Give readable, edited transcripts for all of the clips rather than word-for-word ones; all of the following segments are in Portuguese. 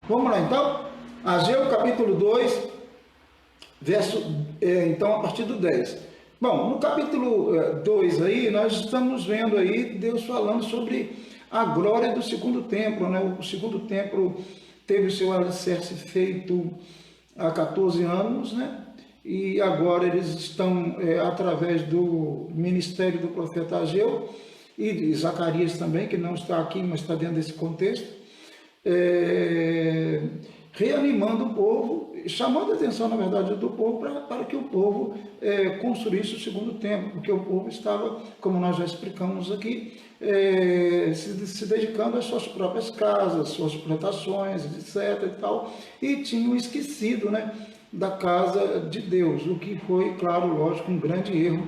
Vamos lá então, Ageu capítulo 2, então a partir do 10. Bom, no capítulo 2 aí, nós estamos vendo aí Deus falando sobre a glória do segundo templo, né? O segundo templo teve o seu alicerce feito há 14 anos, né? E agora eles estão, através do ministério do profeta Ageu e de Zacarias também, que não está aqui, mas está dentro desse contexto, reanimando o povo, chamando a atenção, na verdade, do povo para que o povo construísse o segundo templo, porque o povo estava, como nós já explicamos aqui, se dedicando às suas próprias casas, suas plantações, etc. e tal, e tinham esquecido, né, da casa de Deus, o que foi, claro, lógico, um grande erro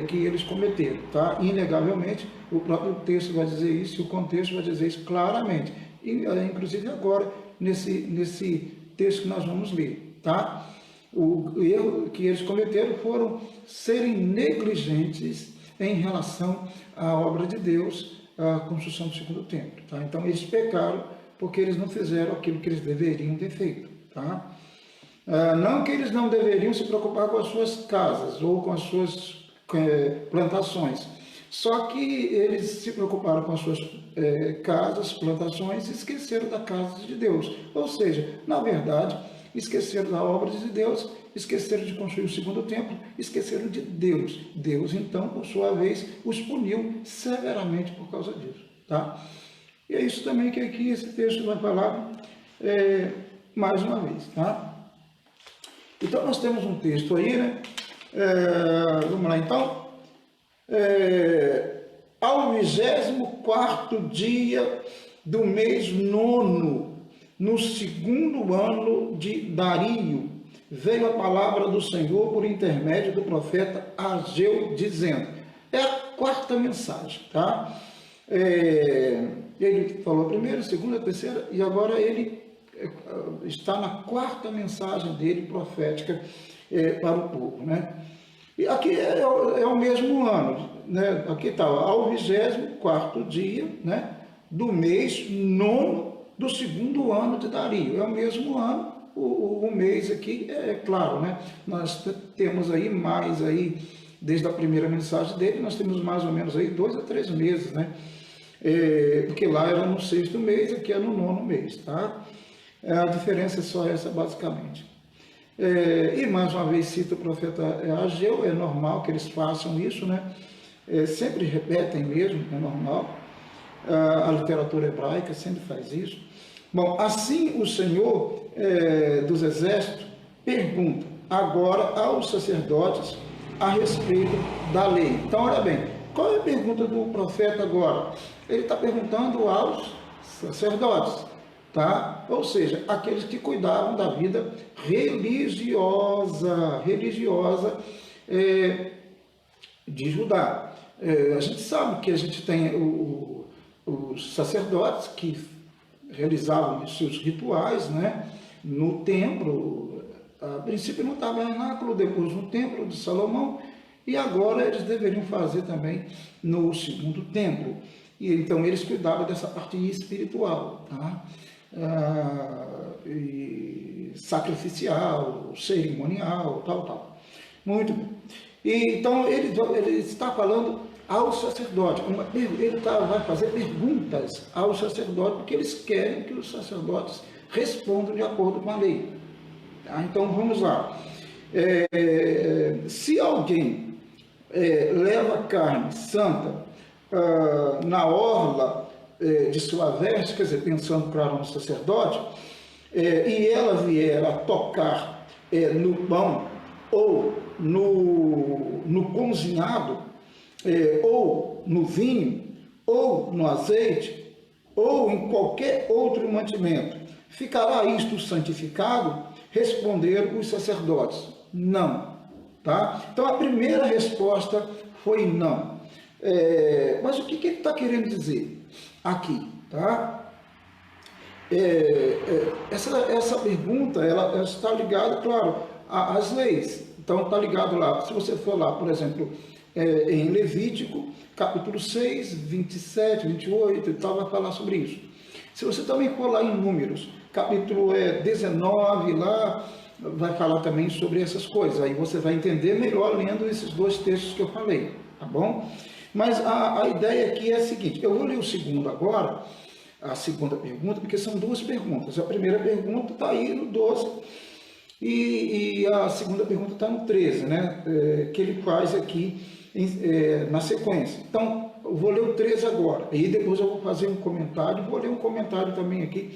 que eles cometeram, tá? Inegavelmente, o próprio texto vai dizer isso, e o contexto vai dizer isso claramente, e inclusive agora, nesse texto que nós vamos ler, tá? O erro que eles cometeram foram serem negligentes em relação à obra de Deus, à construção do segundo templo, tá? Então eles pecaram porque eles não fizeram aquilo que eles deveriam ter feito, tá? Não que eles não deveriam se preocupar com as suas casas ou com as suas plantações, só que eles se preocuparam com as suas casas, plantações e esqueceram da casa de Deus. Ou seja, na verdade, esqueceram da obra de Deus, esqueceram de construir o segundo templo, esqueceram de Deus. Deus, então, por sua vez, os puniu severamente por causa disso. Tá? E é isso também que aqui esse texto vai falar mais uma vez. Tá? Então, nós temos um texto aí, né? Vamos lá, então. Ao 24º dia do mês nono, no segundo ano de Dario, veio a palavra do Senhor por intermédio do profeta Ageu, dizendo, é a quarta mensagem, tá? Ele falou a primeira, a segunda, a terceira, e agora ele está na quarta mensagem dele, profética, para o povo, né? E aqui é o mesmo ano, né? Aqui está, ao 24º dia, né, do mês nono do segundo ano de Dario. É o mesmo ano, o mês aqui, claro, né? Nós temos aí mais, aí, desde a primeira mensagem dele, nós temos mais ou menos aí 2 a 3 meses, né? Porque lá era no 6º mês, aqui é no 9º mês, tá? A diferença é só essa, basicamente. E mais uma vez cita o profeta Ageu, é normal que eles façam isso, né? Sempre repetem mesmo, é normal. A literatura hebraica sempre faz isso. Bom, assim o Senhor dos Exércitos pergunta agora aos sacerdotes a respeito da lei. Então, olha bem, qual é a pergunta do profeta agora? Ele está perguntando aos sacerdotes. Tá? Ou seja, aqueles que cuidavam da vida religiosa de Judá. A gente sabe que a gente tem os sacerdotes que realizavam os seus rituais, né, no templo, a princípio no tabernáculo, depois no templo de Salomão, e agora eles deveriam fazer também no segundo templo. E então eles cuidavam dessa parte espiritual, tá? E sacrificial, cerimonial, tal. Muito bem. E, então, ele está falando aos sacerdotes. Ele vai fazer perguntas aos sacerdotes, porque eles querem que os sacerdotes respondam de acordo com a lei. Tá? Então, vamos lá. Se alguém leva carne santa na orla de sua veste, quer dizer, pensando, claro, no sacerdote, e ela vier a tocar no pão, ou no cozinhado, ou no vinho, ou no azeite, ou em qualquer outro mantimento, ficará isto santificado? Responderam os sacerdotes, não. Tá? Então, a primeira resposta foi não. Mas o que ele está querendo dizer aqui, tá? Essa pergunta, ela está ligada, claro, às leis. Então, está ligado lá, se você for lá, por exemplo, em Levítico, capítulo 6, 27, 28 e tal, vai falar sobre isso. Se você também for lá em Números, capítulo 19 lá, vai falar também sobre essas coisas. Aí você vai entender melhor lendo esses dois textos que eu falei, tá bom? Mas a ideia aqui é a seguinte, eu vou ler o segundo agora, a segunda pergunta, porque são duas perguntas. A primeira pergunta está aí no 12 e a segunda pergunta está no 13, né? Que ele faz aqui na sequência. Então, eu vou ler o 13 agora, e depois eu vou fazer um comentário, vou ler um comentário também aqui,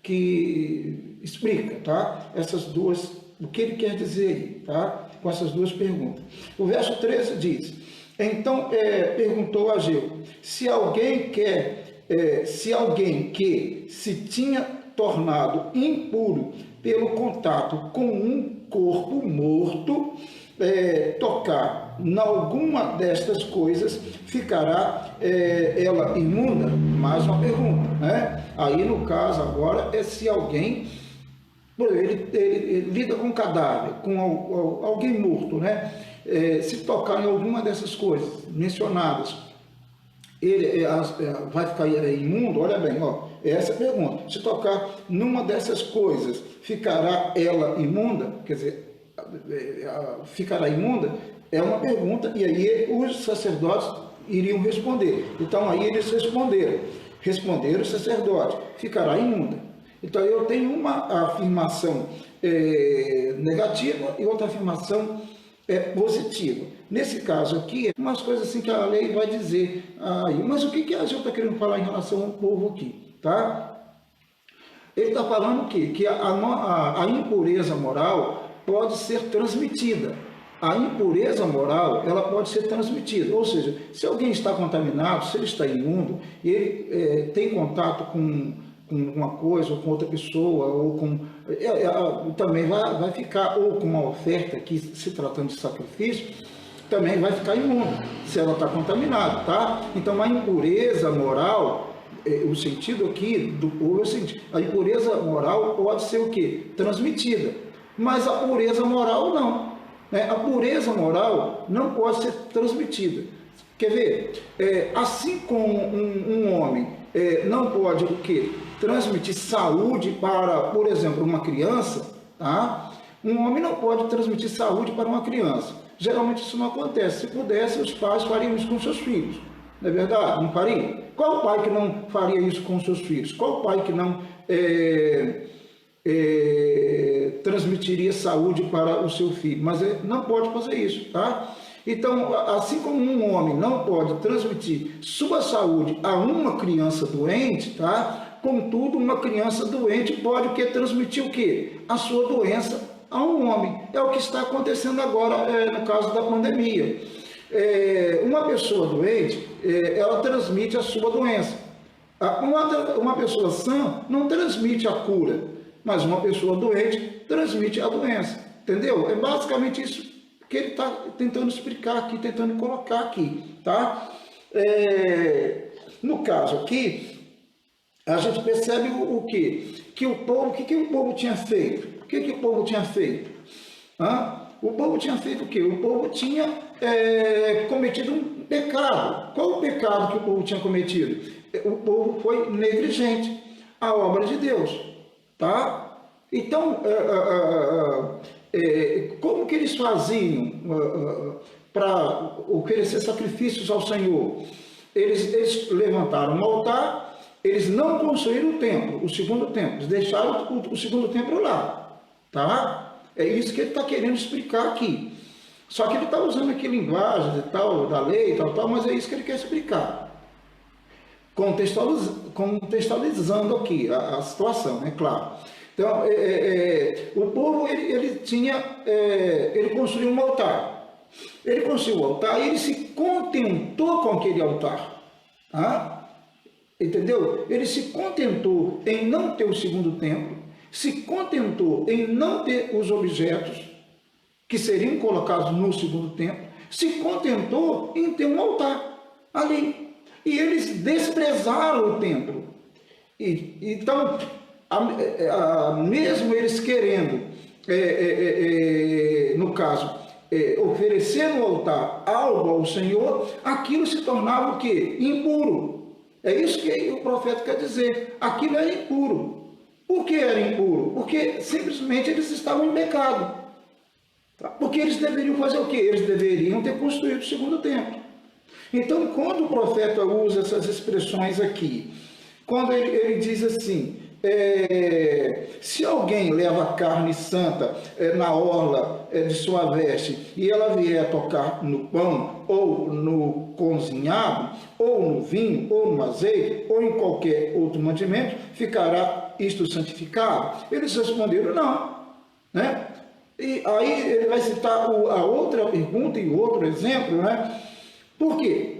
que explica, tá? Essas duas, o que ele quer dizer aí, tá? Com essas duas perguntas. O verso 13 diz, então perguntou Ageu, se alguém que se tinha tornado impuro pelo contato com um corpo morto, tocar em alguma destas coisas, ficará ela imunda? Mais uma pergunta, né? Aí no caso agora é se alguém, ele lida com cadáver, com alguém morto, né? Se tocar em alguma dessas coisas mencionadas, ele vai ficar imundo? Olha bem, ó, essa é a pergunta. Se tocar numa dessas coisas, ficará ela imunda? Quer dizer, ficará imunda? É uma pergunta, e aí os sacerdotes iriam responder. Então aí eles responderam os sacerdotes, ficará imunda. Então eu tenho uma afirmação negativa e outra afirmação positiva. Nesse caso aqui, umas coisas assim que a lei vai dizer. Mas o que a gente está querendo falar em relação ao povo aqui? Tá? Ele está falando que a impureza moral pode ser transmitida. A impureza moral, ela pode ser transmitida. Ou seja, se alguém está contaminado, se ele está imundo, e ele tem contato com uma coisa, ou com outra pessoa, ou com... também vai ficar, ou com uma oferta, que se tratando de sacrifício, também vai ficar imundo, se ela está contaminada, tá? Então, a impureza moral, o sentido aqui do povo é o seguinte, a impureza moral pode ser o quê? Transmitida, mas a pureza moral não. Né? A pureza moral não pode ser transmitida. Quer ver? Assim como um homem não pode o quê? Transmitir saúde para, por exemplo, uma criança, tá? Um homem não pode transmitir saúde para uma criança. Geralmente isso não acontece. Se pudesse, os pais fariam isso com seus filhos. Não é verdade? Não faria? Qual pai que não faria isso com seus filhos? Qual pai que não transmitiria saúde para o seu filho? Mas não pode fazer isso, tá? Então, assim como um homem não pode transmitir sua saúde a uma criança doente, tá? Contudo, uma criança doente pode transmitir o quê? A sua doença a um homem. É o que está acontecendo agora no caso da pandemia. Uma pessoa doente, ela transmite a sua doença. Uma pessoa sã não transmite a cura, mas uma pessoa doente transmite a doença. Entendeu? É basicamente isso que ele está tentando explicar aqui, tentando colocar aqui, tá? No caso aqui, a gente percebe o quê? Que o povo, o que o povo tinha feito? O que o povo tinha feito? O povo tinha feito o quê? O povo tinha cometido um pecado. Qual o pecado que o povo tinha cometido? O povo foi negligente à obra de Deus, tá? Então, como que eles faziam para oferecer sacrifícios ao Senhor? Eles levantaram um altar, eles não construíram o templo, o segundo templo, eles deixaram o segundo templo lá, tá? É isso que ele está querendo explicar aqui. Só que ele está usando aqui linguagem e tal, da lei e tal, mas é isso que ele quer explicar. Contextualizando aqui a situação, né? Claro. Então, o povo, ele construiu um altar. Ele construiu o altar e ele se contentou com aquele altar. Tá? Entendeu? Ele se contentou em não ter o segundo templo, se contentou em não ter os objetos que seriam colocados no segundo templo, se contentou em ter um altar ali. E eles desprezaram o templo. Então, mesmo eles querendo, no caso, oferecer no altar algo ao Senhor, aquilo se tornava o quê? Impuro. É isso que o profeta quer dizer. Aquilo era impuro. Por que era impuro? Porque simplesmente eles estavam em pecado. Tá? Porque eles deveriam fazer o quê? Eles deveriam ter construído o segundo templo. Então, quando o profeta usa essas expressões aqui, quando ele diz assim, se alguém leva carne santa na orla de sua veste e ela vier a tocar no pão, ou no cozinhado, ou no vinho, ou no azeite, ou em qualquer outro mantimento, ficará isto santificado? Eles responderam, não. Né? E aí ele vai citar a outra pergunta e outro exemplo, né? Por quê?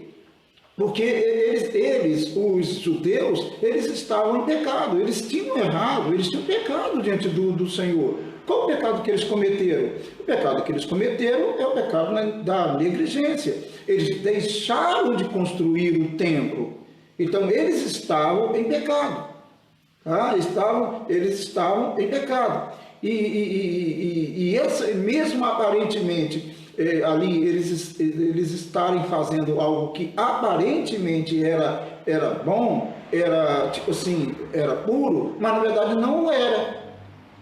Porque eles, os judeus, eles estavam em pecado, eles tinham errado, eles tinham pecado diante do Senhor. Qual o pecado que eles cometeram? O pecado que eles cometeram é o pecado da negligência. Eles deixaram de construir o templo. Então, eles estavam em pecado. Tá? Eles estavam em pecado. E mesmo aparentemente, ali eles estarem fazendo algo que aparentemente era bom, era tipo assim, era puro, mas na verdade não era,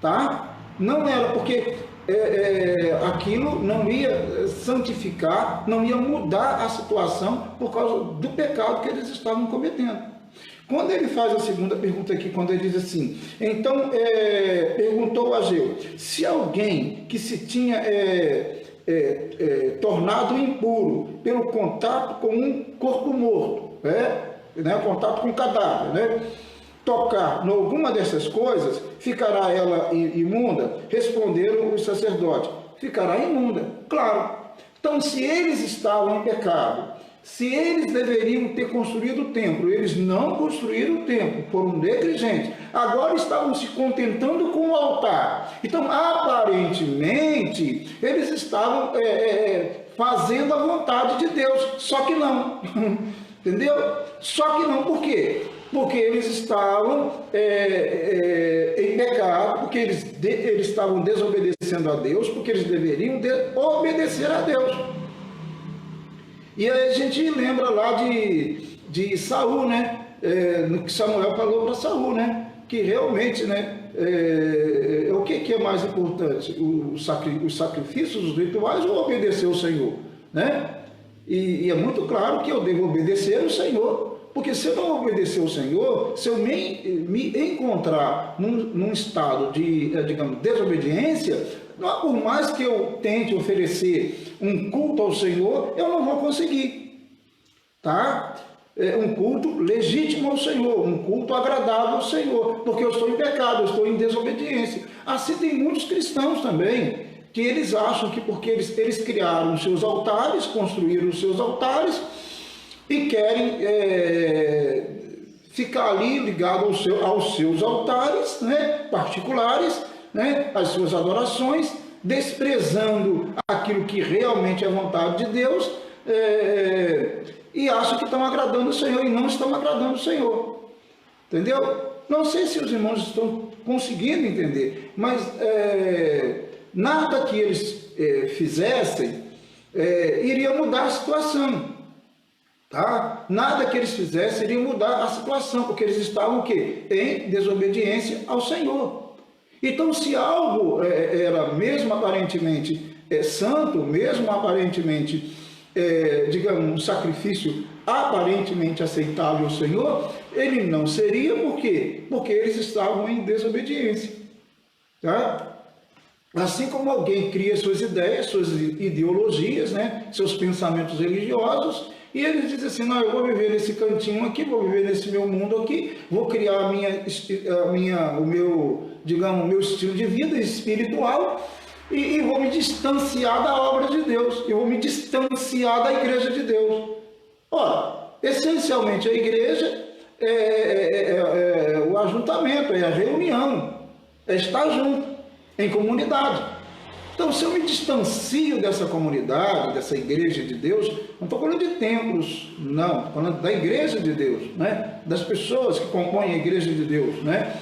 tá? Não era, porque aquilo não ia santificar, não ia mudar a situação por causa do pecado que eles estavam cometendo. Quando ele faz a segunda pergunta aqui, quando ele diz assim, então perguntou a Ageu, se alguém que se tinha tornado impuro pelo contato com um corpo morto, contato com um cadáver, tocar em alguma dessas coisas, ficará ela imunda? Responderam os sacerdotes, ficará imunda, claro. Então, se eles estavam em pecado, se eles deveriam ter construído o templo, eles não construíram o templo, foram negligentes. Agora estavam se contentando com o altar. Então, aparentemente, eles estavam fazendo a vontade de Deus, só que não. Entendeu? Só que não, por quê? Porque eles estavam em pecado, porque eles estavam desobedecendo a Deus, porque eles deveriam obedecer a Deus. E aí a gente lembra lá de Saul, né? No que Samuel falou para Saul, né? Que realmente, né? O que é mais importante? Os sacrifícios, os rituais, ou obedecer ao Senhor, né? E é muito claro que eu devo obedecer ao Senhor, porque se eu não obedecer ao Senhor, se eu me encontrar num estado de, digamos, desobediência, por mais que eu tente oferecer um culto ao Senhor, eu não vou conseguir, tá? Um culto legítimo ao Senhor, um culto agradável ao Senhor, porque eu estou em pecado, eu estou em desobediência. Assim tem muitos cristãos também, que eles acham que porque eles criaram os seus altares, construíram os seus altares, e querem ficar ali ligado aos seus altares, né, particulares, né, as suas adorações, desprezando aquilo que realmente é vontade de Deus, e acham que estão agradando o Senhor e não estão agradando o Senhor. Entendeu? Não sei se os irmãos estão conseguindo entender, mas nada que eles fizessem iria mudar a situação. Tá? Nada que eles fizessem iria mudar a situação, porque eles estavam o quê? Em desobediência ao Senhor. Então, se algo era mesmo aparentemente santo, mesmo aparentemente, digamos, um sacrifício aparentemente aceitável ao Senhor, ele não seria, por quê? Porque eles estavam em desobediência. Tá? Assim como alguém cria suas ideias, suas ideologias, né? Seus pensamentos religiosos, e eles dizem assim, não, eu vou viver nesse cantinho aqui, vou viver nesse meu mundo aqui, vou criar o meu estilo de vida espiritual e vou me distanciar da obra de Deus, eu vou me distanciar da igreja de Deus. Ora, essencialmente a igreja é o ajuntamento, é a reunião, é estar junto, em comunidade. Então, se eu me distancio dessa comunidade, dessa igreja de Deus, não estou falando de templos, não, estou falando da igreja de Deus, né? Das pessoas que compõem a igreja de Deus, né?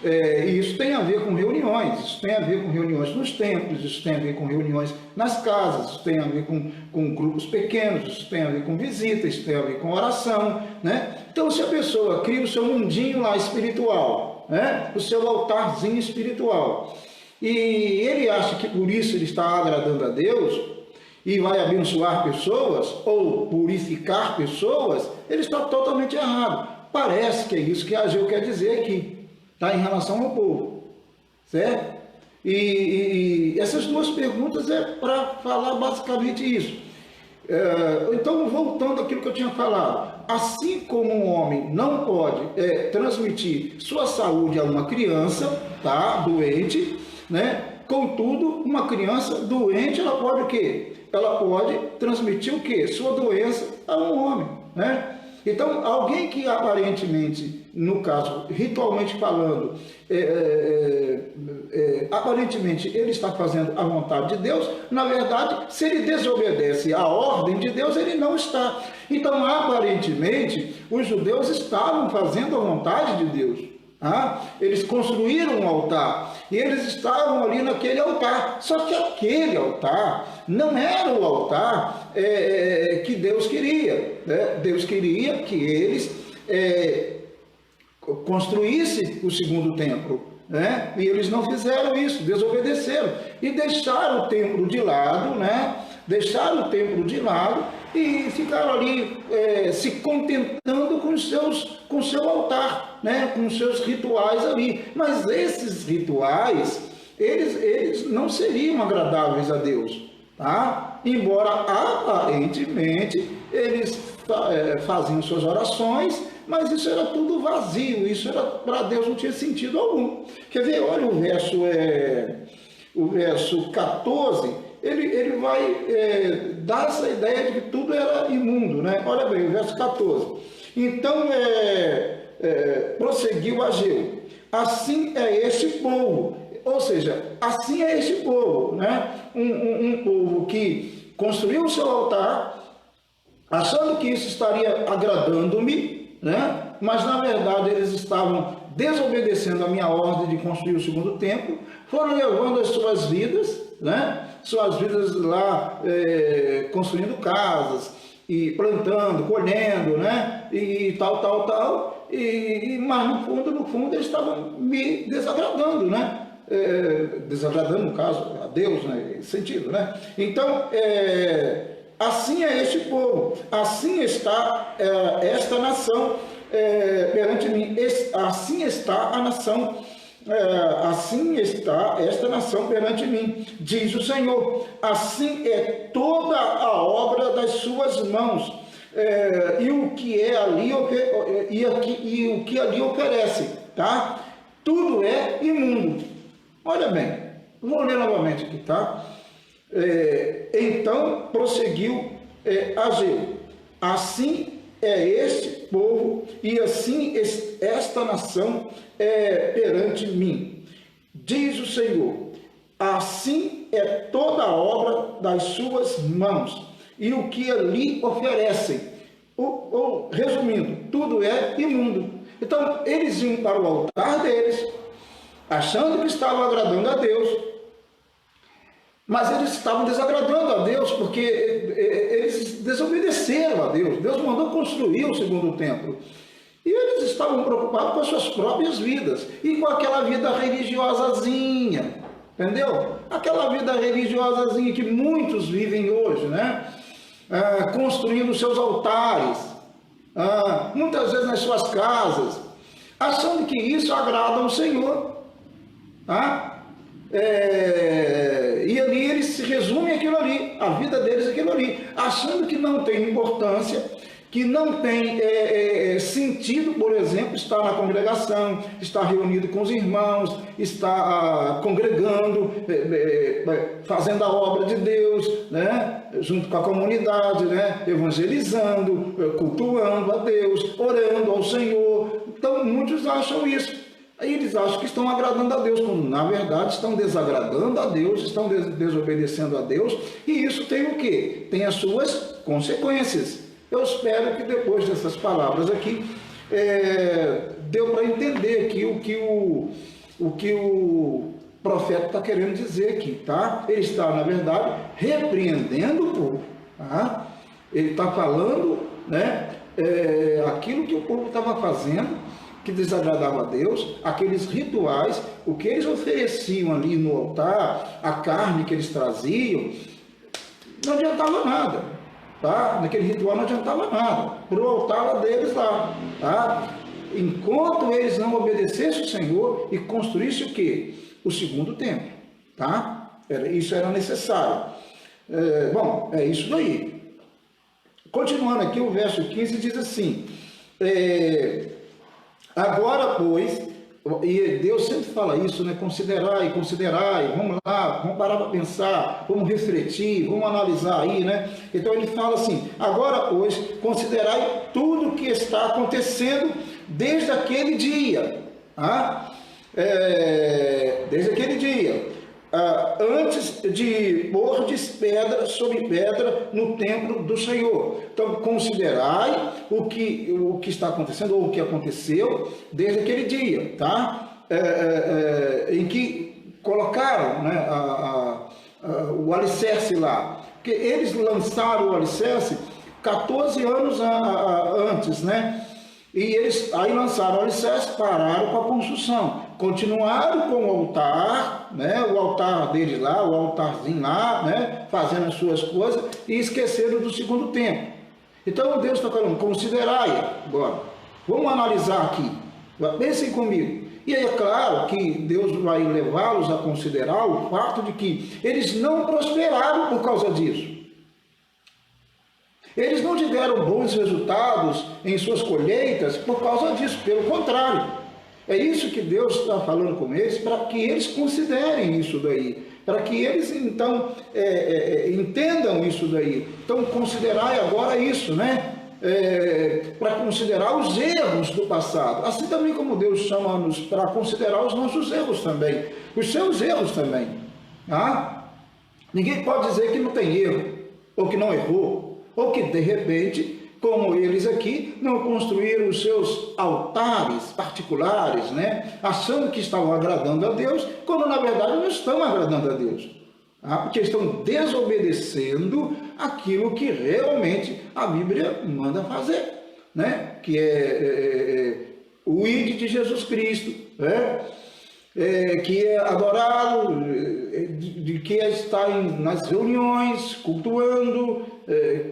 E isso tem a ver com reuniões, isso tem a ver com reuniões nos templos, isso tem a ver com reuniões nas casas, isso tem a ver com grupos pequenos, isso tem a ver com visitas, isso tem a ver com oração, né? Então, Então, se a pessoa cria o seu mundinho lá espiritual, né? O seu altarzinho espiritual, e ele acha que por isso ele está agradando a Deus e vai abençoar pessoas ou purificar pessoas, ele está totalmente errado. Parece que é isso que Ageu quer dizer aqui, tá? Em relação ao povo, certo? E essas duas perguntas é para falar basicamente isso. Então, voltando àquilo que eu tinha falado, assim como um homem não pode transmitir sua saúde a uma criança, tá, doente, né? Contudo, uma criança doente, ela pode o quê? Ela pode transmitir o quê? Sua doença a um homem, né? Então, alguém que aparentemente, no caso, ritualmente falando, aparentemente ele está fazendo a vontade de Deus, na verdade, se ele desobedece à ordem de Deus, ele não está. Então, aparentemente, os judeus estavam fazendo a vontade de Deus. Eles construíram um altar e eles estavam ali naquele altar, só que aquele altar não era o altar que Deus queria, né? Deus queria que eles construíssem o segundo templo, né? E eles não fizeram isso, desobedeceram e deixaram o templo de lado, né? Deixaram o templo de lado e ficaram ali se contentando com o seu altar, né? Com os seus rituais ali. Mas esses rituais, eles não seriam agradáveis a Deus, tá? Embora aparentemente eles faziam suas orações, mas isso era tudo vazio, isso era para Deus, não tinha sentido algum. Quer ver, olha o verso 14, ele vai dar essa ideia de que tudo era imundo, né? Olha bem, o verso 14. Então, prosseguiu Ageu, assim é este povo, ou seja, assim é este povo, né? Um povo que construiu o seu altar, achando que isso estaria agradando-me, né? Mas na verdade eles estavam desobedecendo a minha ordem de construir o segundo templo, foram levando as suas vidas, né? Suas vidas lá construindo casas e plantando, colhendo, né? E tal, mas no fundo eles estavam me desagradando, né? Desagradando, no caso, a Deus, né? Nesse sentido, né? Então, assim é este povo, assim está esta nação perante mim, assim está a nação, assim está esta nação perante mim, diz o Senhor, assim é toda a obra das suas mãos, e o que ali oferece, tá? Tudo é imundo. Olha bem, vou ler novamente aqui, tá? Então prosseguiu Ageu, assim é este povo e assim esta nação perante mim, diz o Senhor, assim é toda a obra das suas mãos e o que ali oferecem, resumindo, tudo é imundo. Então eles iam para o altar deles, achando que estavam agradando a Deus, mas eles estavam desagradando a Deus, porque eles desobedeceram a Deus. Deus mandou construir o segundo templo. E eles estavam preocupados com as suas próprias vidas e com aquela vida religiosazinha, entendeu? Aquela vida religiosazinha que muitos vivem hoje, né? Construindo seus altares, muitas vezes nas suas casas, achando que isso agrada ao Senhor, tá? E ali eles se resumem aquilo ali, a vida deles é aquilo ali, achando que não tem importância, que não tem sentido, por exemplo, estar na congregação, estar reunido com os irmãos, estar congregando, fazendo a obra de Deus, né? Junto com a comunidade, né? Evangelizando, cultuando a Deus, orando ao Senhor. Então muitos acham isso. Aí eles acham que estão agradando a Deus, quando na verdade estão desagradando a Deus, estão desobedecendo a Deus, e isso tem o quê? Tem as suas consequências. Eu espero que depois dessas palavras aqui, deu para entender aqui o que o profeta está querendo dizer aqui, tá? Ele está, na verdade, repreendendo o povo, tá? Ele está falando, né? aquilo que o povo estava fazendo, que desagradava a Deus, aqueles rituais, o que eles ofereciam ali no altar, a carne que eles traziam, não adiantava nada, tá? Naquele ritual não adiantava nada, para o altar deles lá, tá? Enquanto eles não obedecessem o Senhor e construíssem o quê? O segundo templo, tá? Isso era necessário. Bom, é isso daí. Continuando aqui, o verso 15 diz assim, agora, pois, e Deus sempre fala isso, né? Considerai, considerai, vamos lá, vamos parar para pensar, vamos refletir, vamos analisar aí, né? Então ele fala assim, agora, pois, considerai tudo o que está acontecendo desde aquele dia, tá? Desde aquele dia, antes de pordes pedra sobre pedra no templo do Senhor. Então, considerai o que está acontecendo, ou o que aconteceu desde aquele dia, tá? Em que colocaram, né, o alicerce lá. Porque eles lançaram o alicerce 14 anos antes, né? E eles aí lançaram o alicerce, pararam com a construção, continuaram com o altar, né, o altar deles lá, o altarzinho lá, né, fazendo as suas coisas, e esqueceram do segundo templo. Então Deus está falando, considerai agora, vamos analisar aqui, pensem comigo. E é claro que Deus vai levá-los a considerar o fato de que eles não prosperaram por causa disso. Eles não tiveram bons resultados em suas colheitas por causa disso, pelo contrário. É isso que Deus está falando com eles, para que eles considerem isso daí, para que eles, então, entendam isso daí. Então, considerai agora isso, né? Para considerar os erros do passado. Assim também como Deus chama-nos para considerar os nossos erros também, os seus erros também. Tá? Ninguém pode dizer que não tem erro, ou que não errou. Ou que, de repente, como eles aqui, não construíram os seus altares particulares, né? Achando que estavam agradando a Deus, quando na verdade não estão agradando a Deus. Tá? Porque estão desobedecendo aquilo que realmente a Bíblia manda fazer, né? Que é o ID de Jesus Cristo, né? Que é adorá-lo, de que está nas reuniões, cultuando,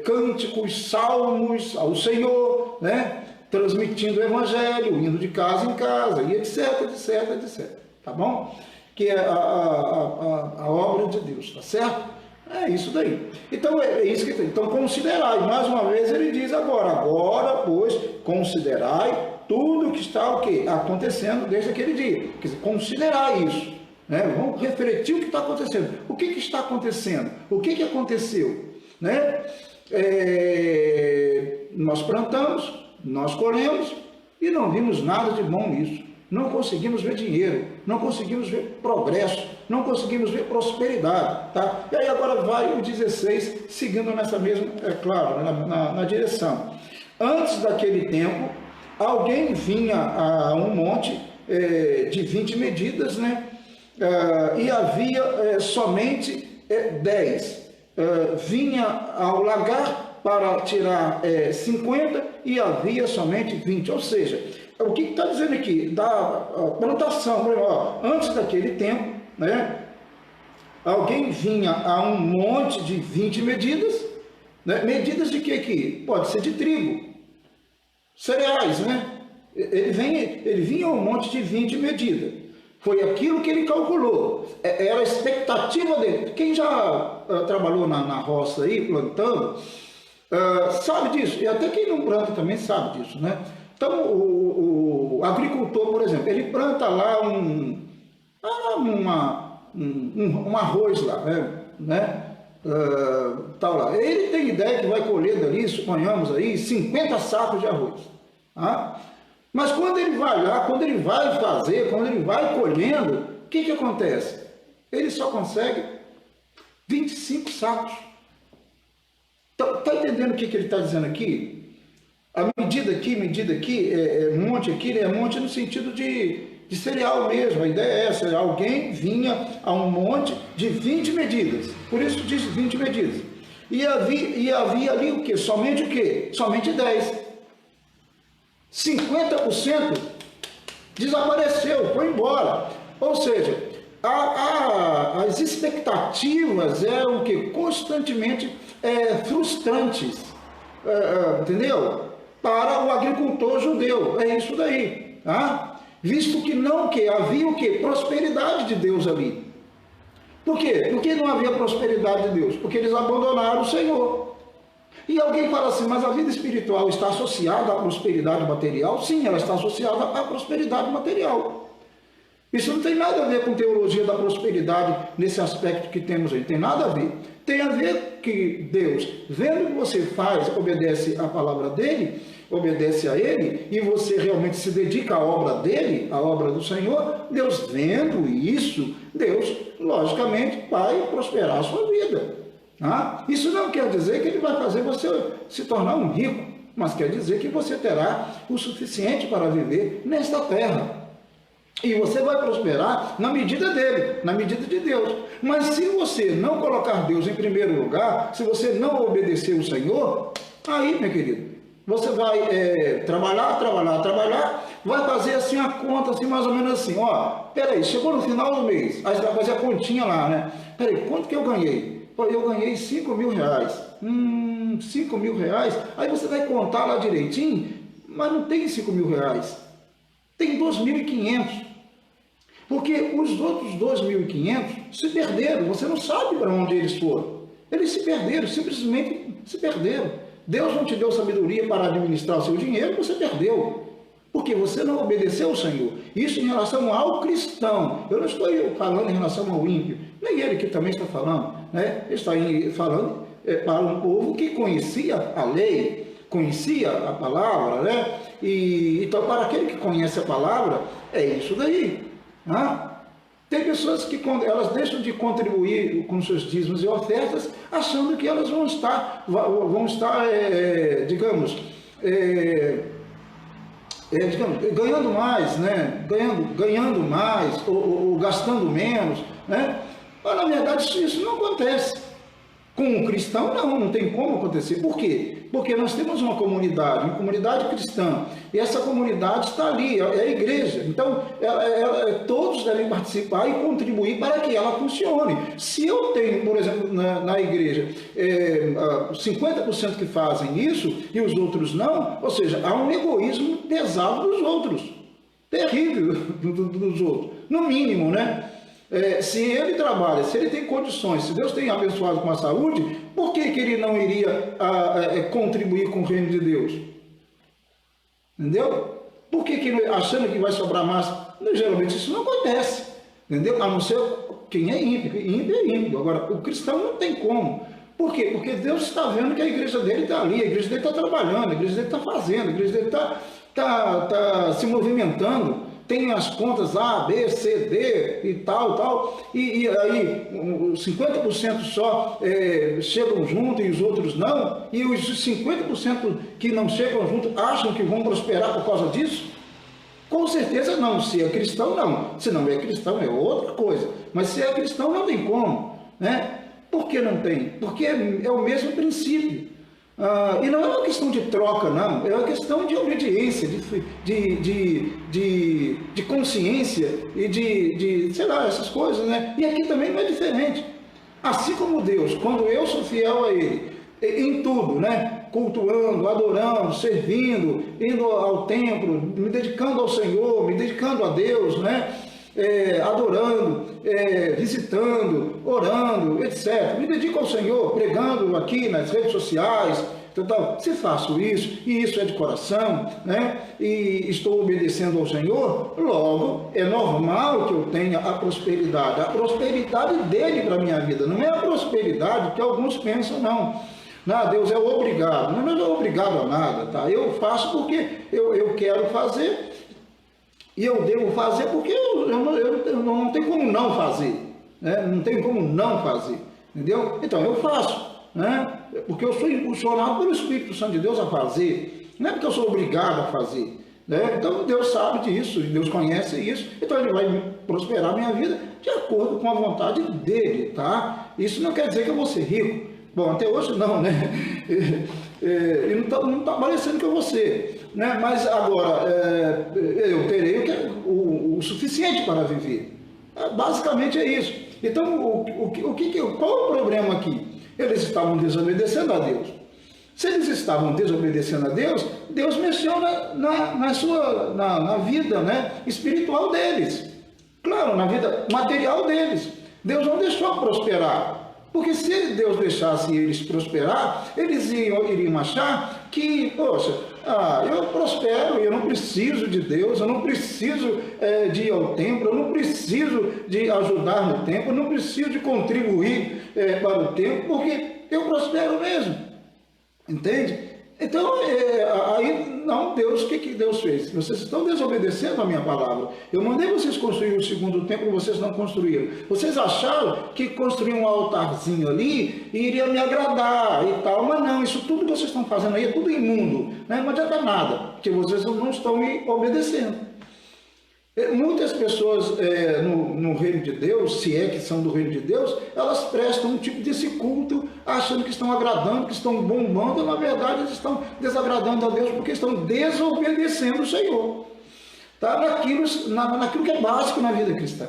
cânticos, salmos ao Senhor, né? Transmitindo o Evangelho, indo de casa em casa, e etc, etc, etc. Tá bom? Que é a obra de Deus, tá certo? É isso daí. Então, é isso que tem. Então, considerai. Mais uma vez ele diz agora, pois, considerai tudo que está o quê? Acontecendo desde aquele dia. Quer dizer, considerar isso. Né? Vamos refletir o que está acontecendo. O que está acontecendo? O que aconteceu? Né? Nós plantamos, nós colhemos e não vimos nada de bom nisso. Não conseguimos ver dinheiro, não conseguimos ver progresso, não conseguimos ver prosperidade. Tá? E aí agora vai o 16, seguindo nessa mesma, claro, na direção. Antes daquele tempo, alguém vinha a um monte de 20 medidas, né? E havia somente 10. Vinha ao lagar para tirar 50 e havia somente 20. Ou seja, o que está dizendo aqui? Da plantação, antes daquele tempo, né? Alguém vinha a um monte de 20 medidas, né? Medidas de que aqui? Pode ser de trigo, cereais, né? Ele vinha a um monte de 20 medidas. Foi aquilo que ele calculou. Era a expectativa dele. Quem já trabalhou na roça aí, plantando, sabe disso. E até quem não planta também sabe disso, né? Então, o agricultor, por exemplo, ele planta lá um arroz lá, né? Tal lá. Ele tem ideia que vai colher dali, suponhamos aí, 50 sacos de arroz. Tá? Mas quando ele vai lá, quando ele vai fazer, quando ele vai colhendo, o que acontece? Ele só consegue 25 sacos. Está entendendo o que ele está dizendo aqui? A medida aqui, monte aqui, é monte no sentido de cereal mesmo. A ideia é essa, alguém vinha a um monte de 20 medidas. Por isso diz 20 medidas. E havia ali o quê? Somente 10. 50% desapareceu, foi embora. Ou seja, as expectativas eram que constantemente frustrantes, entendeu? Para o agricultor judeu, é isso daí, tá? Visto que havia o que? Prosperidade de Deus ali. Por quê? Por que não havia prosperidade de Deus? Porque eles abandonaram o Senhor. E alguém fala assim, mas a vida espiritual está associada à prosperidade material? Sim, ela está associada à prosperidade material. Isso não tem nada a ver com teologia da prosperidade nesse aspecto que temos aí. Tem nada a ver. Tem a ver que Deus, vendo que você faz, obedece à palavra dele, obedece a ele, e você realmente se dedica à obra dele, à obra do Senhor, Deus vendo isso, Deus, logicamente, vai prosperar a sua vida. Tá? Isso não quer dizer que ele vai fazer você se tornar um rico, mas quer dizer que você terá o suficiente para viver nesta terra. E você vai prosperar na medida dele, na medida de Deus. Mas se você não colocar Deus em primeiro lugar, se você não obedecer o Senhor, aí, meu querido, você vai trabalhar, vai fazer assim a conta, assim, mais ou menos assim, ó, peraí, chegou no final do mês, aí você vai fazer a continha lá, né? Peraí, quanto que eu ganhei? Pô, eu ganhei 5 mil reais. 5 mil reais? Aí você vai contar lá direitinho, mas não tem 5 mil reais. Tem 2.500. Porque os outros 2.500 se perderam. Você não sabe para onde eles foram. Eles se perderam, simplesmente se perderam. Deus não te deu sabedoria para administrar o seu dinheiro, você perdeu. Porque você não obedeceu ao Senhor. Isso em relação ao cristão. Eu não estou falando em relação ao ímpio. Nem ele que também está falando. Né? Ele está falando para um povo que conhecia a lei, conhecia a palavra, né? Então, para aquele que conhece a palavra, é isso daí. Tem pessoas que elas deixam de contribuir com seus dízimos e ofertas, achando que elas vão estar digamos, ganhando mais, né? ganhando mais ou gastando menos, né? Mas na verdade isso não acontece. Com um cristão, não tem como acontecer. Por quê? Porque nós temos uma comunidade cristã, e essa comunidade está ali, é a igreja. Então, todos devem participar e contribuir para que ela funcione. Se eu tenho, por exemplo, na igreja, 50% que fazem isso e os outros não, ou seja, há um egoísmo pesado dos outros, terrível dos outros, no mínimo, né? Se ele trabalha, se ele tem condições, se Deus tem abençoado com a saúde, por que ele não iria contribuir com o reino de Deus? Entendeu? Por que achando que vai sobrar mais? Geralmente isso não acontece. Entendeu? A não ser quem é ímpio. Ímpio é ímpio. Agora, o cristão não tem como. Por quê? Porque Deus está vendo que a igreja dele está ali, a igreja dele está trabalhando, a igreja dele está fazendo, a igreja dele está se movimentando. Tem as contas A, B, C, D e tal, e aí 50% só chegam junto e os outros não, e os 50% que não chegam junto acham que vão prosperar por causa disso? Com certeza não. Se é cristão, não. Se não é cristão, é outra coisa. Mas se é cristão, não tem como, né? Por que não tem? Porque é o mesmo princípio. E não é uma questão de troca, não, é uma questão de obediência, de consciência e de sei lá, essas coisas, né? E aqui também não é diferente. Assim como Deus, quando eu sou fiel a Ele, em tudo, né? Cultuando, adorando, servindo, indo ao templo, me dedicando ao Senhor, me dedicando a Deus, né? Adorando, visitando, orando, etc. Me dedico ao Senhor, pregando aqui nas redes sociais, então, se faço isso, e isso é de coração, né? E estou obedecendo ao Senhor, logo é normal que eu tenha a prosperidade dele para a minha vida, não é a prosperidade que alguns pensam, não. Não, Deus é obrigado, não é obrigado a nada, tá? Eu faço porque eu quero fazer, e eu devo fazer porque eu não tenho como não fazer, né? Não tenho como não fazer, entendeu? Então eu faço, né? Porque eu sou impulsionado pelo Espírito Santo de Deus a fazer, não é porque eu sou obrigado a fazer, né? Então Deus sabe disso, Deus conhece isso, então Ele vai prosperar a minha vida de acordo com a vontade dEle, tá? Isso não quer dizer que eu vou ser rico. Bom, até hoje não, né? E não está parecendo que eu vou ser. né? Mas agora eu terei o suficiente para viver. Basicamente é isso. Então, qual é o problema aqui? Eles estavam desobedecendo a Deus. Se eles estavam desobedecendo a Deus, Deus mexeu na vida, né, espiritual deles. Claro, na vida material deles. Deus não deixou prosperar. Porque se Deus deixasse eles prosperar, eles iriam achar que, poxa, eu prospero, eu não preciso de Deus, eu não preciso de ir ao templo, eu não preciso de ajudar no templo, eu não preciso de contribuir para o templo, porque eu prospero mesmo. Entende? Então, aí, não, Deus, o que Deus fez? Vocês estão desobedecendo a minha palavra. Eu mandei vocês construir o segundo templo, vocês não construíram. Vocês acharam que construir um altarzinho ali iria me agradar e tal, mas não, isso tudo que vocês estão fazendo aí é tudo imundo, né? Não adianta nada, porque vocês não estão me obedecendo. Muitas pessoas no reino de Deus, se é que são do reino de Deus, elas prestam um tipo desse culto, achando que estão agradando, que estão bombando, e na verdade eles estão desagradando a Deus porque estão desobedecendo o Senhor. Tá? Naquilo que é básico na vida cristã.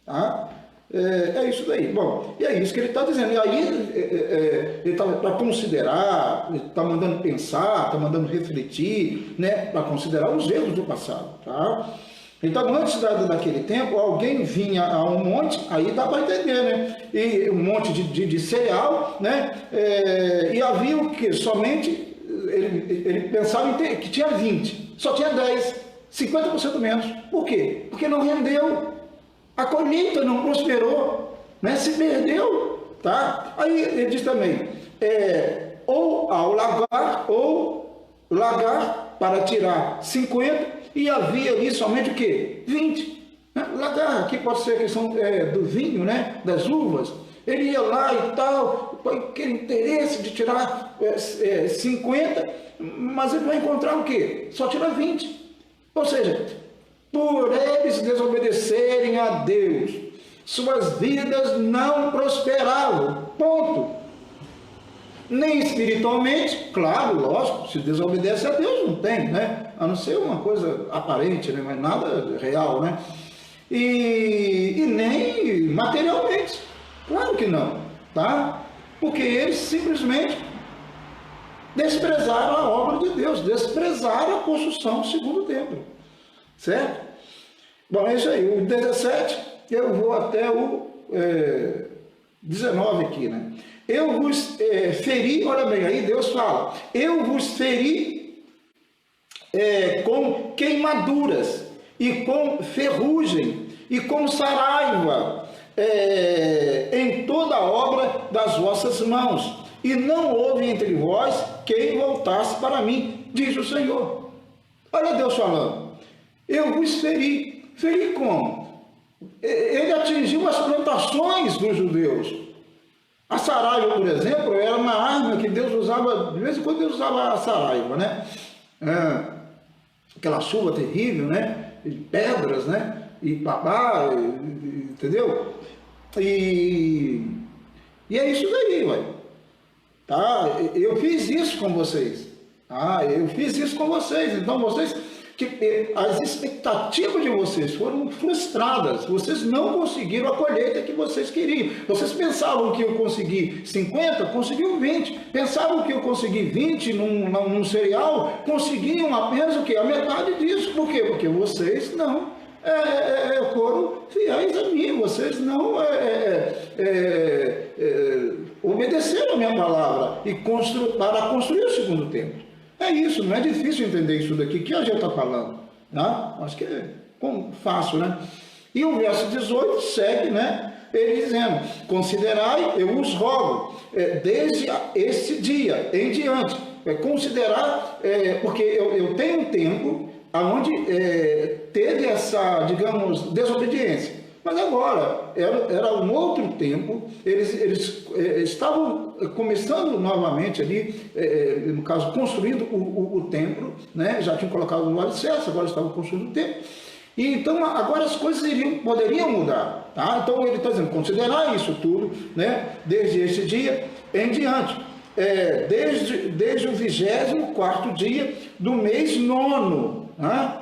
Tá? É isso daí. Bom, e é isso que ele está dizendo. E aí ele está para considerar, ele está mandando pensar, está mandando refletir, né, para considerar os erros do passado. Tá? Então, antes daquele tempo, alguém vinha a um monte, aí dá para entender, né? E um monte de cereal, né? E havia o que? Somente, ele pensava que tinha 20, só tinha 10, 50% menos. Por quê? Porque não rendeu, a colheita não prosperou, né? Se perdeu, tá? Aí ele diz também, ou ao lagar para tirar 50, e havia ali somente o quê? 20. Né? Lagar, aqui pode ser a questão do vinho, né? Das uvas. Ele ia lá e tal, com aquele interesse de tirar 50, mas ele vai encontrar o quê? Só tira 20. Ou seja, por eles desobedecerem a Deus, suas vidas não prosperavam. Ponto. Nem espiritualmente, claro, lógico, se desobedece a Deus não tem, né? A não ser uma coisa aparente, né? Mas nada real, né? E nem materialmente, claro que não, tá? Porque eles simplesmente desprezaram a obra de Deus, desprezaram a construção do segundo templo, certo? Bom, é isso aí, o 17, eu vou até o 19 aqui, né? Eu vos feri, olha bem, aí Deus fala, eu vos feri com queimaduras, e com ferrugem, e com saraiva, em toda a obra das vossas mãos, e não houve entre vós quem voltasse para mim, diz o Senhor. Olha Deus falando, eu vos feri. Feri como? Ele atingiu as plantações dos judeus. A saraiva, por exemplo, era uma arma que Deus usava, de vez em quando Deus usava a saraiva, né? Aquela chuva terrível, né? De pedras, né? E babá, entendeu? E é isso daí, ué. Tá? Eu fiz isso com vocês. Tá? Eu fiz isso com vocês. Então, as expectativas de vocês foram frustradas, vocês não conseguiram a colheita que vocês queriam. Vocês pensavam que eu consegui 50, conseguiam 20. Pensavam que eu consegui 20 num cereal, conseguiam apenas o quê? A metade disso. Por quê? Porque vocês não foram fiéis a mim, vocês não obedeceram a minha palavra para construir o segundo templo. É isso, não é difícil entender isso daqui que a gente está falando. Né? Acho que é fácil, né? E o verso 18 segue, né? Ele dizendo, considerai, eu os rogo, desde esse dia em diante, considerar, porque eu tenho um tempo onde teve essa, digamos, desobediência. Mas agora, era um outro tempo, eles estavam começando novamente ali, no caso, construindo o templo, né? Já tinham colocado o alicerce, agora estavam construindo o templo. E então, agora as coisas poderiam mudar. Tá? Então, ele está dizendo, considerar isso tudo, né? Desde esse dia em diante. desde o 24º dia do mês nono. Né?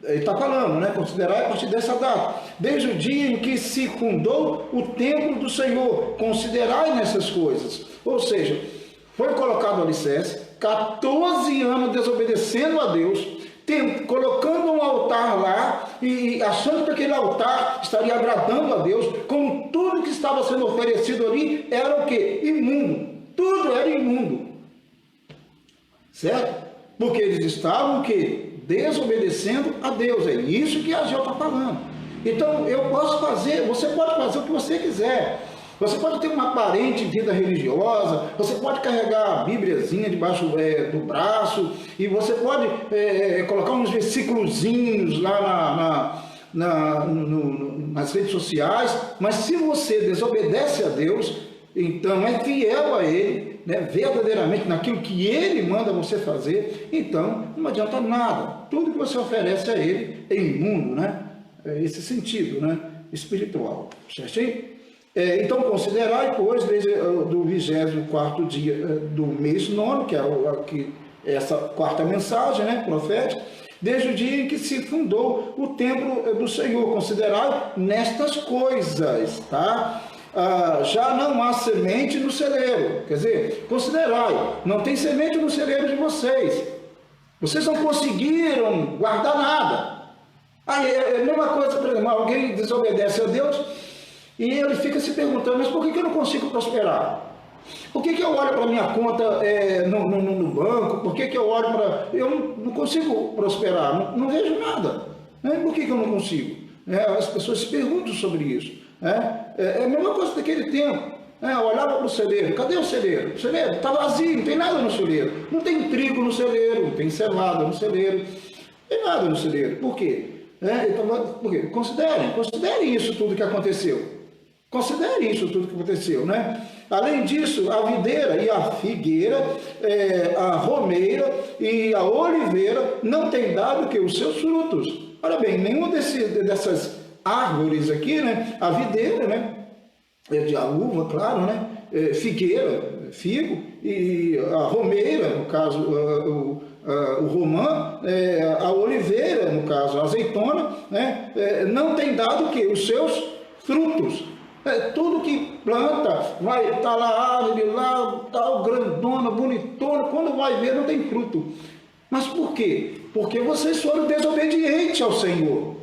Ele está falando, né? Considerai a partir dessa data. Desde o dia em que se fundou o templo do Senhor. Considerai nessas coisas. Ou seja, foi colocado o alicerce, 14 anos desobedecendo a Deus, colocando um altar lá e achando que aquele altar estaria agradando a Deus, como tudo que estava sendo oferecido ali era o quê? Imundo. Tudo era imundo. Certo? Porque eles estavam o quê? Desobedecendo a Deus. É isso que Ageu está falando. Então, eu posso fazer, você pode fazer o que você quiser. Você pode ter uma aparente vida religiosa, você pode carregar a Bíbliazinha debaixo do braço, e você pode colocar uns versículozinhos lá nas redes sociais, mas se você desobedece a Deus, então é fiel a Ele, né, verdadeiramente naquilo que Ele manda você fazer, então não adianta nada. Tudo que você oferece a Ele é imundo, né? É esse sentido, né? Espiritual. Certinho? Então, considerai, pois, desde do 24º dia do mês nono, que é essa quarta mensagem, né, profética, desde o dia em que se fundou o templo do Senhor. Considerai nestas coisas, tá? Já não há semente no celeiro. Quer dizer, considerai, não tem semente no celeiro de vocês. Vocês não conseguiram guardar nada. É a mesma coisa, por exemplo, alguém desobedece a Deus e ele fica se perguntando, mas por que eu não consigo prosperar? Por que eu olho para a minha conta no banco? Por que eu olho para... Eu não consigo prosperar, não vejo nada. Né? Por que eu não consigo? As pessoas se perguntam sobre isso. É a mesma coisa daquele tempo. Eu olhava para o celeiro, cadê o celeiro? O celeiro está vazio, não tem nada no celeiro. Não tem trigo no celeiro, não tem cevada no celeiro, não tem nada no celeiro. Por quê? Por quê? Considerem isso tudo que aconteceu. Considere isso tudo que aconteceu, né? Além disso, a videira e a figueira, a romeira e a oliveira não têm dado que os seus frutos. Olha bem, nenhuma dessas árvores aqui, né? A videira, né? De a uva, claro, né? Figueira, figo, e a romeira, no caso, o romã, a oliveira, no caso, a azeitona, né? Não tem dado que os seus frutos. Tudo que planta vai estar lá, árvore lá, tal, grandona, bonitona, quando vai ver não tem fruto. Mas por quê? Porque vocês foram desobedientes ao Senhor.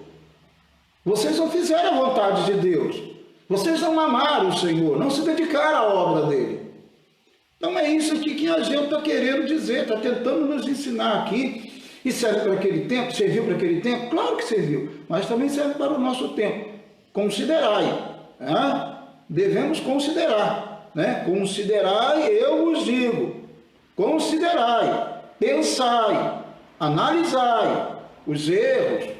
Vocês não fizeram a vontade de Deus. Vocês não amaram o Senhor, não se dedicaram à obra dele. Então é isso aqui que Ageu está querendo dizer, está tentando nos ensinar aqui. E serve para aquele tempo? Serviu para aquele tempo? Claro que serviu, mas também serve para o nosso tempo. Considerai. Devemos considerar, né? Considerai, eu vos digo, considerai, pensai, analisai os erros,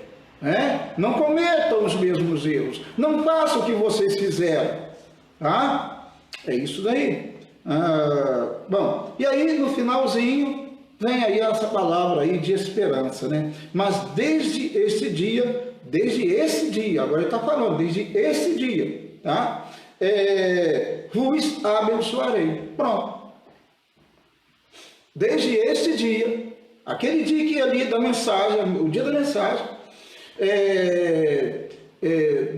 né? Não cometam os mesmos erros, não façam o que vocês fizeram, tá? É isso daí. Bom, e aí no finalzinho vem aí essa palavra aí de esperança, né? Mas desde esse dia, agora ele está falando, desde esse dia, tá? Vos abençoarei. Pronto. Desde esse dia, aquele dia que ali da mensagem, o dia da mensagem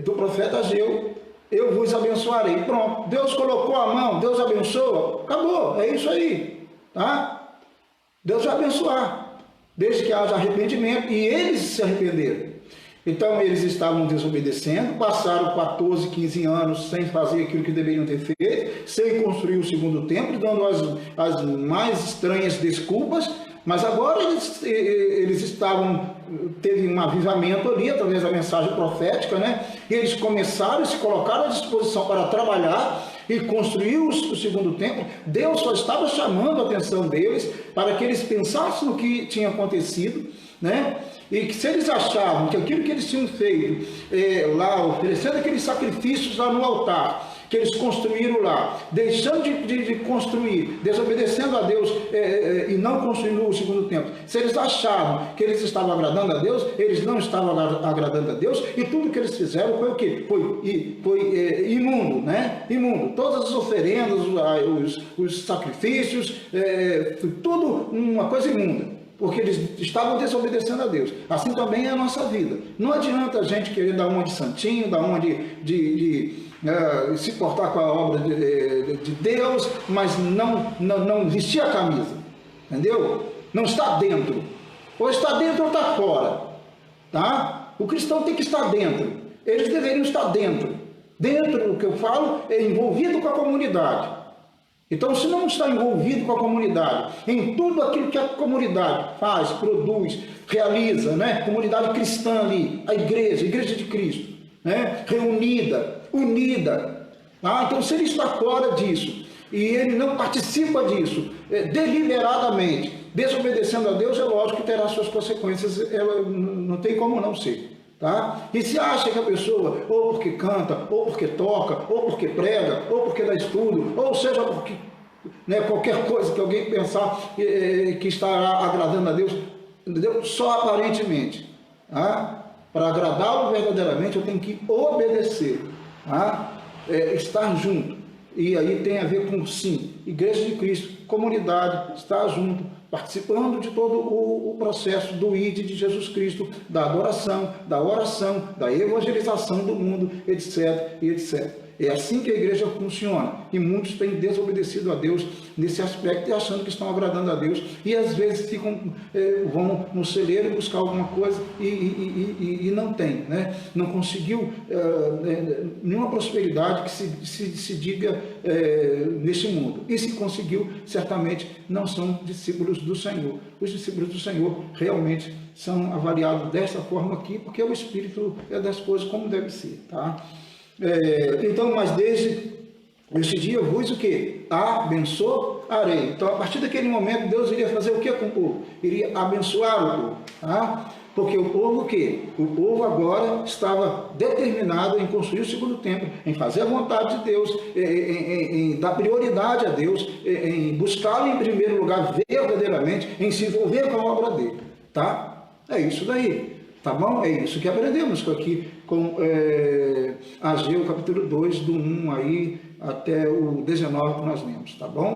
do profeta Ageu, eu vos abençoarei. Pronto. Deus colocou a mão, Deus abençoa, acabou, é isso aí, tá? Deus vai abençoar, desde que haja arrependimento, e eles se arrependeram. Então, eles estavam desobedecendo, passaram 14, 15 anos sem fazer aquilo que deveriam ter feito, sem construir o segundo templo, dando as mais estranhas desculpas, mas agora eles teve um avivamento ali, através da mensagem profética, né? E eles começaram a se colocar à disposição para trabalhar e construir o segundo templo. Deus só estava chamando a atenção deles para que eles pensassem no que tinha acontecido, né? E que se eles achavam que aquilo que eles tinham feito lá, oferecendo aqueles sacrifícios lá no altar, que eles construíram lá, deixando de construir, desobedecendo a Deus e não construindo o segundo templo, se eles achavam que eles estavam agradando a Deus, eles não estavam agradando a Deus, e tudo que eles fizeram foi o quê? Foi imundo, né? Imundo. Todas as oferendas, os sacrifícios, foi tudo uma coisa imunda, porque eles estavam desobedecendo a Deus. Assim também é a nossa vida. Não adianta a gente querer dar uma de santinho, dar uma de se portar com a obra de Deus, mas não vestir a camisa, entendeu? Não está dentro. Ou está dentro ou está fora, tá? O cristão tem que estar dentro. Eles deveriam estar dentro. Dentro, o que eu falo, é envolvido com a comunidade. Então, se não está envolvido com a comunidade, em tudo aquilo que a comunidade faz, produz, realiza, né? Comunidade cristã ali, a igreja de Cristo, né? Reunida, unida. Tá? Então, se ele está fora disso e ele não participa disso deliberadamente, desobedecendo a Deus, é lógico que terá suas consequências, ela não tem como não ser. Tá? E se acha que a pessoa, ou porque canta, ou porque toca, ou porque prega, ou porque dá estudo, ou seja, porque, né, qualquer coisa que alguém pensar que está agradando a Deus, entendeu? Só aparentemente. Tá? Para agradá-lo verdadeiramente, eu tenho que obedecer, tá? Estar junto. E aí tem a ver com, sim, Igreja de Cristo, comunidade, estar junto, participando de todo o processo do ID de Jesus Cristo, da adoração, da oração, da evangelização do mundo, etc. e etc. É assim que a igreja funciona. E muitos têm desobedecido a Deus nesse aspecto e achando que estão agradando a Deus. E às vezes vão no celeiro buscar alguma coisa e não tem, né? Não conseguiu nenhuma prosperidade que se diga nesse mundo. E se conseguiu, certamente não são discípulos do Senhor. Os discípulos do Senhor realmente são avaliados dessa forma aqui, porque o Espírito é das coisas como deve ser, tá? Então, mas desde esse dia vos o que? Abençoarei. Então, a partir daquele momento, Deus iria fazer o que com o povo? Iria abençoar o povo, tá? Porque o povo o quê? O povo agora estava determinado em construir o segundo templo, em fazer a vontade de Deus, em dar prioridade a Deus, em buscá-lo em primeiro lugar verdadeiramente, em se envolver com a obra dele, tá? É isso daí. Tá bom? É isso que aprendemos aqui com Ageu, capítulo 2, do 1 aí até o 19 que nós lemos, tá bom?